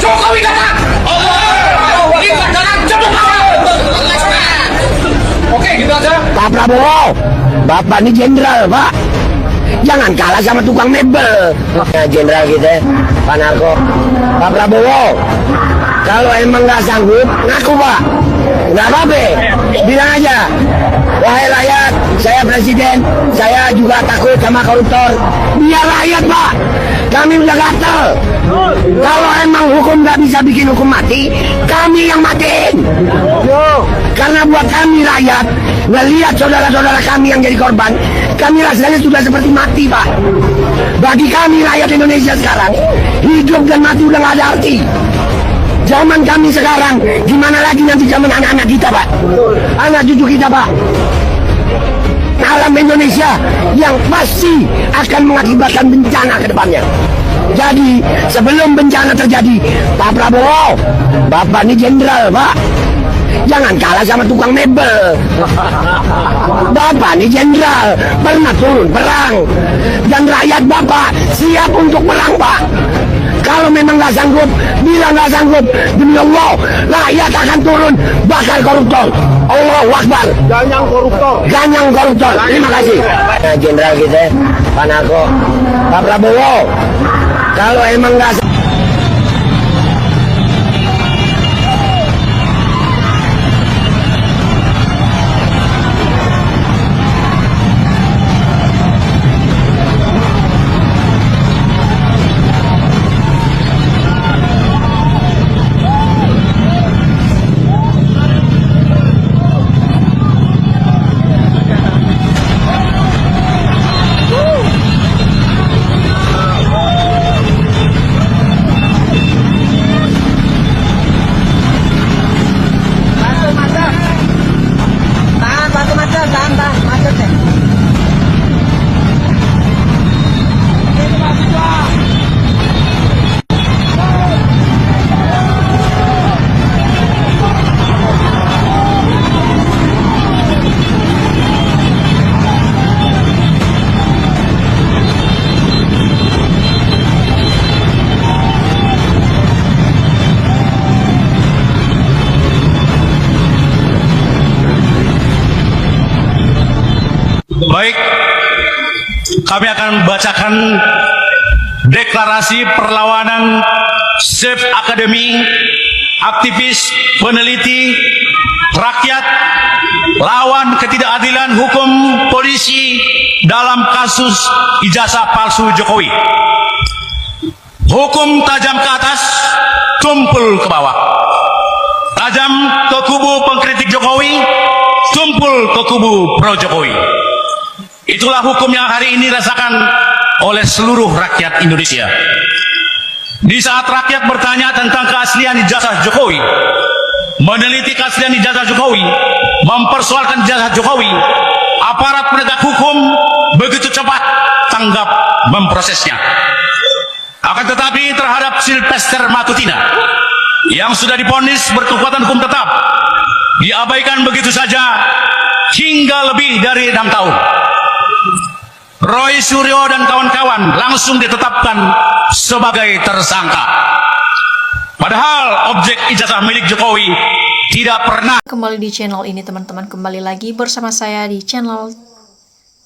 Jokowi datang. Gibran datang. Oke, gitu aja. Pak Prabowo, Bapak ini jenderal, Pak. Jangan kalah sama tukang mebel. Jenderal kita, Pak Narko. Pak Prabowo, kalau emang nggak sanggup, ngaku, Pak. Nggak apa-apa, bilang aja. Wahai rakyat, saya presiden, saya juga takut sama koruptor. Biar rakyat, Pak. Kami udah gatel. Kalau emang hukum nggak bisa bikin hukum mati, kami yang matiin. Karena buat kami rakyat, ngelihat saudara-saudara kami yang jadi korban, kami rasanya sudah seperti mati, Pak. Bagi kami rakyat Indonesia sekarang, hidup dan mati udah nggak ada arti. Zaman kami sekarang, gimana lagi nanti zaman anak-anak kita, Pak? Anak cucu kita, Pak. Alam Indonesia yang pasti akan mengakibatkan bencana ke depannya. Jadi, sebelum bencana terjadi, Pak Prabowo, Bapak ini jenderal, Pak. Jangan kalah sama tukang mebel. Bapak ini jenderal, pernah turun perang. Dan rakyat Bapak siap untuk perang, Pak. Kalau memang nggak sanggup, bilang nggak sanggup. Demi Allah, rakyat akan turun bakar koruptor. Allahu Akbar. Ganyang koruptor. Ganyang koruptor. Terima kasih. Jenderal kita, Pak Narko. Pak Prabowo, kalau emang nggak Baik, kami akan bacakan deklarasi perlawanan Safe Academy, aktivis, peneliti, rakyat, lawan ketidakadilan hukum polisi dalam kasus ijazah palsu Jokowi. Hukum tajam ke atas, tumpul ke bawah. Tajam ke kubu pengkritik Jokowi, tumpul ke kubu pro Jokowi. Itulah hukum yang hari ini dirasakan oleh seluruh rakyat Indonesia. Di saat rakyat bertanya tentang keaslian ijazah Jokowi, meneliti keaslian ijazah Jokowi, mempersoalkan ijazah Jokowi, aparat penegak hukum begitu cepat tanggap memprosesnya. Akan tetapi terhadap Sylvester Matutina yang sudah divonis berkekuatan hukum tetap, diabaikan begitu saja hingga lebih dari 6 tahun. Roy Suryo dan kawan-kawan langsung ditetapkan sebagai tersangka. Padahal objek ijazah milik Jokowi tidak pernah. Kembali di channel ini teman-teman, kembali lagi bersama saya di channel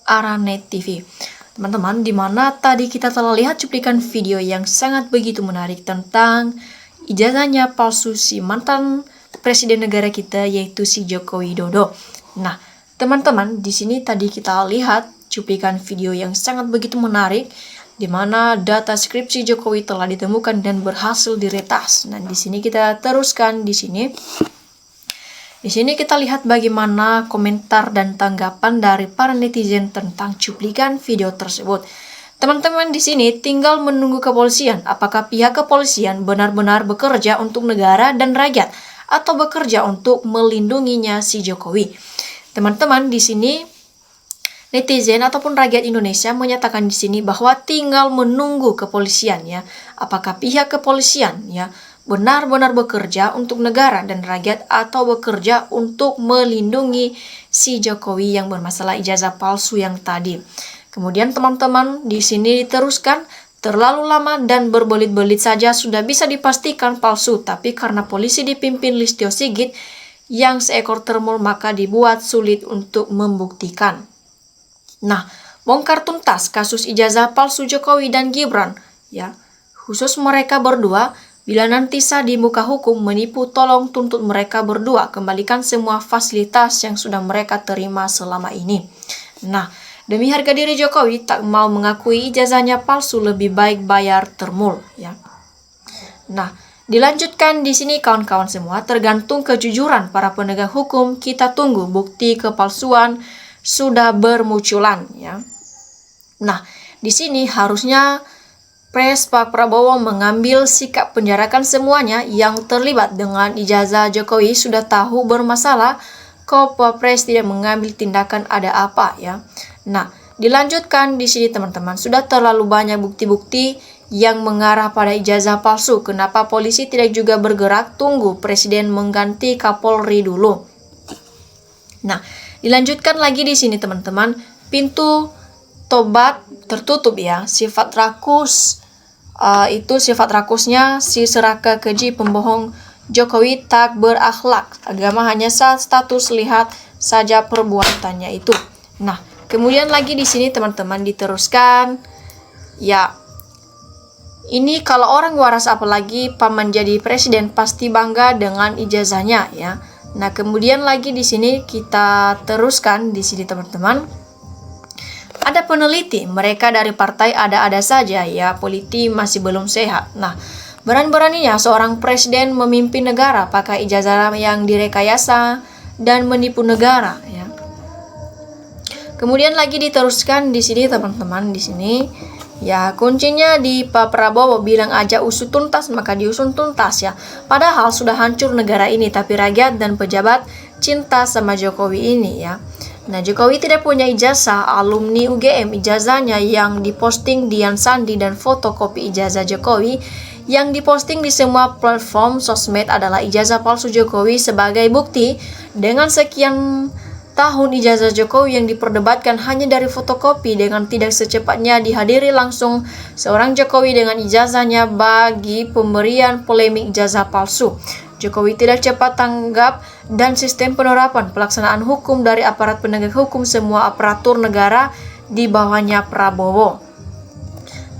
Aranet TV. Teman-teman, dimana tadi kita telah lihat cuplikan video yang sangat begitu menarik tentang ijazahnya palsu si mantan presiden negara kita, yaitu si Joko Widodo. Nah, teman-teman, di sini tadi kita lihat cuplikan video yang sangat begitu menarik, di mana data skripsi Jokowi telah ditemukan dan berhasil diretas. Dan di sini kita teruskan di sini. Di sini kita lihat bagaimana komentar dan tanggapan dari para netizen tentang cuplikan video tersebut. Teman-teman, di sini tinggal menunggu kepolisian. Apakah pihak kepolisian benar-benar bekerja untuk negara dan rakyat atau bekerja untuk melindunginya si Jokowi? Teman-teman, di sini netizen ataupun rakyat Indonesia menyatakan di sini bahwa tinggal menunggu kepolisian ya. Apakah pihak kepolisian ya benar-benar bekerja untuk negara dan rakyat atau bekerja untuk melindungi si Jokowi yang bermasalah ijazah palsu yang tadi. Kemudian teman-teman di sini diteruskan terlalu lama dan berbelit-belit saja sudah bisa dipastikan palsu, tapi karena polisi dipimpin Listio Sigit yang seekor termul maka dibuat sulit untuk membuktikan. Nah, bongkar tuntas kasus ijazah palsu Jokowi dan Gibran, ya. Khusus mereka berdua, bila nanti sah di muka hukum menipu, tolong tuntut mereka berdua, kembalikan semua fasilitas yang sudah mereka terima selama ini. Nah, demi harga diri Jokowi tak mau mengakui ijazahnya palsu, lebih baik bayar termul, ya. Nah, dilanjutkan di sini kawan-kawan semua, tergantung kejujuran para penegak hukum, kita tunggu bukti kepalsuan sudah bermunculan, ya. Nah, di sini harusnya Pres Pak Prabowo mengambil sikap penjarakan semuanya yang terlibat dengan ijazah Jokowi. Sudah tahu bermasalah, kok Pak Pres tidak mengambil tindakan, ada apa, ya. Nah, dilanjutkan di sini teman-teman, sudah terlalu banyak bukti-bukti yang mengarah pada ijazah palsu. Kenapa polisi tidak juga bergerak? Tunggu Presiden mengganti Kapolri dulu. Nah, dilanjutkan lagi di sini teman-teman, pintu tobat tertutup, ya. Sifat rakus, itu sifat rakusnya si seraka keji pembohong Jokowi tak berakhlak. Agama hanya status, lihat saja perbuatannya itu. Nah, kemudian lagi di sini teman-teman diteruskan, ya. Ini kalau orang waras apalagi paman jadi presiden pasti bangga dengan ijazahnya, ya. Nah, kemudian lagi di sini kita teruskan di sini teman-teman. Ada peneliti, mereka dari partai ada-ada saja, ya, politik masih belum sehat. Nah, berani-beraninya seorang presiden memimpin negara pakai ijazah yang direkayasa dan menipu negara, ya. Kemudian lagi diteruskan di sini teman-teman, di sini, ya, kuncinya di Pak Prabowo bilang aja usut tuntas, maka diusut tuntas, ya. Padahal sudah hancur negara ini, tapi rakyat dan pejabat cinta sama Jokowi ini, ya. Nah, Jokowi tidak punya ijazah, alumni UGM ijazahnya yang diposting Dian Sandi dan fotokopi ijazah Jokowi yang diposting di semua platform sosmed adalah ijazah palsu Jokowi. Sebagai bukti, dengan sekian tahun ijazah Jokowi yang diperdebatkan hanya dari fotokopi, dengan tidak secepatnya dihadiri langsung seorang Jokowi dengan ijazahnya bagi pemberian polemik ijazah palsu. Jokowi tidak cepat tanggap dan sistem penerapan pelaksanaan hukum dari aparat penegak hukum semua aparatur negara di bawahnya Prabowo.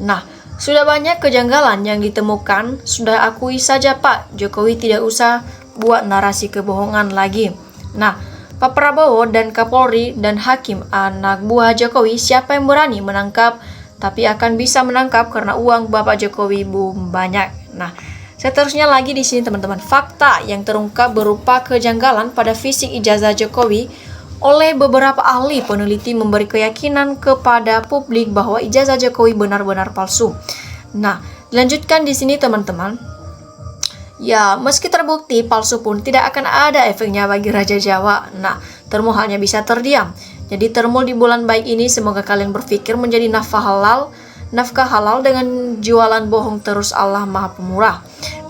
Nah, sudah banyak kejanggalan yang ditemukan, sudah akui saja Pak, Jokowi tidak usah buat narasi kebohongan lagi. Nah, Pak Prabowo dan Kapolri dan Hakim anak buah Jokowi, siapa yang berani menangkap, tapi akan bisa menangkap karena uang Bapak Jokowi banyak. Nah, seterusnya lagi di sini teman-teman, fakta yang terungkap berupa kejanggalan pada fisik ijazah Jokowi oleh beberapa ahli peneliti memberi keyakinan kepada publik bahwa ijazah Jokowi benar-benar palsu. Nah, dilanjutkan di sini teman-teman. Ya, meski terbukti palsu pun tidak akan ada efeknya bagi Raja Jawa. Nah, termul hanya bisa terdiam. Jadi termul di bulan baik ini semoga kalian berpikir menjadi nafkah halal dengan jualan bohong terus, Allah Maha Pemurah.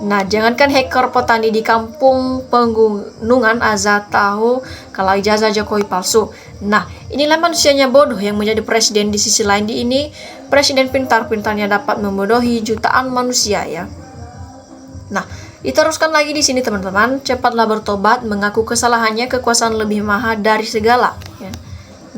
Nah, jangankan hacker petani di kampung pegunungan Azza tahu kalau ijazah Jokowi palsu. Nah, inilah manusianya bodoh yang menjadi presiden. Di sisi lain di ini, presiden pintar-pintarnya dapat membodohi jutaan manusia, ya. Nah, diteruskan lagi di sini teman-teman, cepatlah bertobat, mengaku kesalahannya, kekuasaan lebih maha dari segala, ya.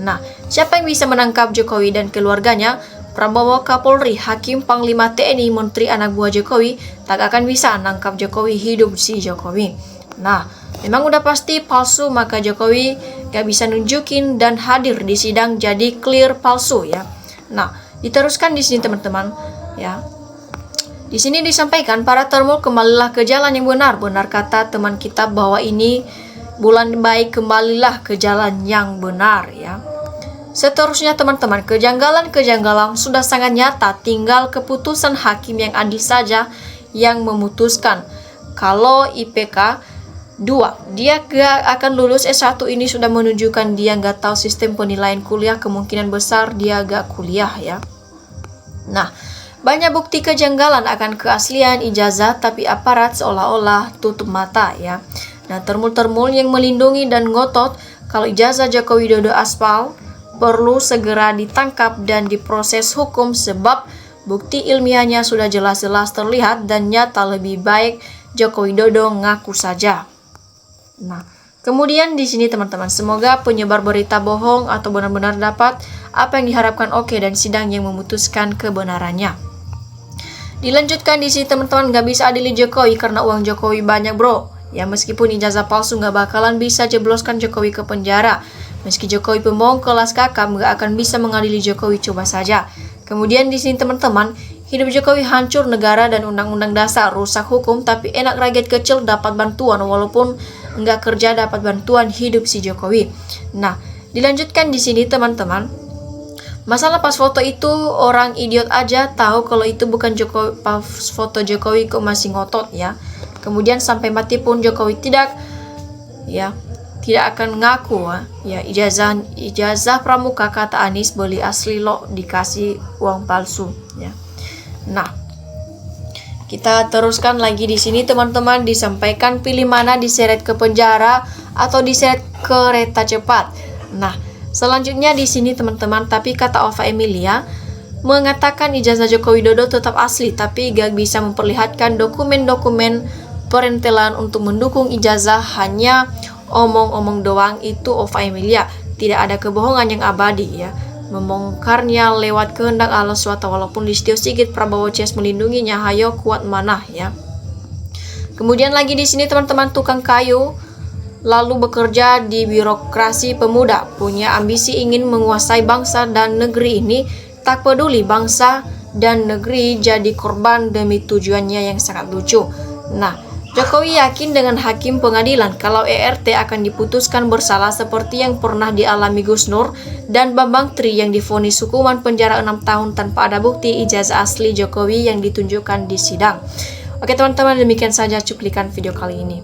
Nah, siapa yang bisa menangkap Jokowi dan keluarganya? Prabowo, Kapolri, Hakim, Panglima TNI, Menteri anak buah Jokowi tak akan bisa nangkap Jokowi, hidup si Jokowi. Nah, memang udah pasti palsu, maka Jokowi gak bisa nunjukin dan hadir di sidang, jadi clear palsu, ya. Nah, diteruskan di sini teman-teman, ya. Di sini disampaikan para termul kembalilah ke jalan yang benar. Benar kata teman kita bahwa ini bulan baik, kembalilah ke jalan yang benar, ya. Seterusnya teman-teman, kejanggalan-kejanggalan sudah sangat nyata, tinggal keputusan hakim yang adil saja yang memutuskan. Kalau IPK 2, dia gak akan lulus S1 ini sudah menunjukkan dia gak tahu sistem penilaian kuliah, kemungkinan besar dia gak kuliah, ya. Nah, banyak bukti kejanggalan akan keaslian ijazah, tapi aparat seolah-olah tutup mata, ya. Nah, termul-termul yang melindungi dan ngotot kalau ijazah Joko Widodo aspal perlu segera ditangkap dan diproses hukum, sebab Bukti ilmiahnya sudah jelas-jelas terlihat dan nyata, lebih baik Joko Widodo ngaku saja. Nah, kemudian di sini teman-teman, semoga penyebar berita bohong atau benar-benar dapat apa yang diharapkan oke dan sidang yang memutuskan kebenarannya. Dilanjutkan di sini teman-teman, gak bisa adili Jokowi karena uang Jokowi banyak bro. Ya meskipun ijazah palsu gak bakalan bisa jebloskan Jokowi ke penjara. Meski Jokowi pembohong kelas kakap gak akan bisa mengadili Jokowi, coba saja. Kemudian di sini teman-teman, hidup Jokowi hancur negara dan undang-undang dasar, rusak hukum, tapi enak rakyat kecil dapat bantuan walaupun nggak kerja dapat bantuan, hidup si Jokowi. Nah, dilanjutkan di sini teman-teman. Masalah pas foto itu orang idiot aja tahu kalau itu bukan Jokowi, pas foto Jokowi kok masih ngotot ya. Kemudian sampai mati pun Jokowi tidak akan ngaku ya ijazah pramuka, kata Anies, beli asli lo dikasih uang palsu ya. Nah, kita teruskan lagi di sini teman-teman, disampaikan pilih mana, diseret ke penjara atau diseret kereta cepat. Nah, selanjutnya di sini teman-teman, tapi kata Ova Emilia mengatakan ijazah Joko Widodo tetap asli tapi gak bisa memperlihatkan dokumen-dokumen perentelan untuk mendukung ijazah, hanya omong-omong doang. Itu Ova Emilia, tidak ada kebohongan yang abadi ya. Membongkarnya lewat kehendak Allah SWT, walaupun Listio Sigit Prabowo CS melindunginya, hayo kuat mana ya. Kemudian lagi di sini teman-teman, tukang kayu lalu bekerja di birokrasi pemuda, punya ambisi ingin menguasai bangsa dan negeri ini, tak peduli bangsa dan negeri jadi korban demi tujuannya yang sangat lucu. Nah, Jokowi yakin dengan hakim pengadilan kalau ERT akan diputuskan bersalah seperti yang pernah dialami Gus Nur dan Bambang Tri yang divonis hukuman penjara 6 tahun tanpa ada bukti ijazah asli Jokowi yang ditunjukkan di sidang. Oke teman-teman, demikian saja cuplikan video kali ini.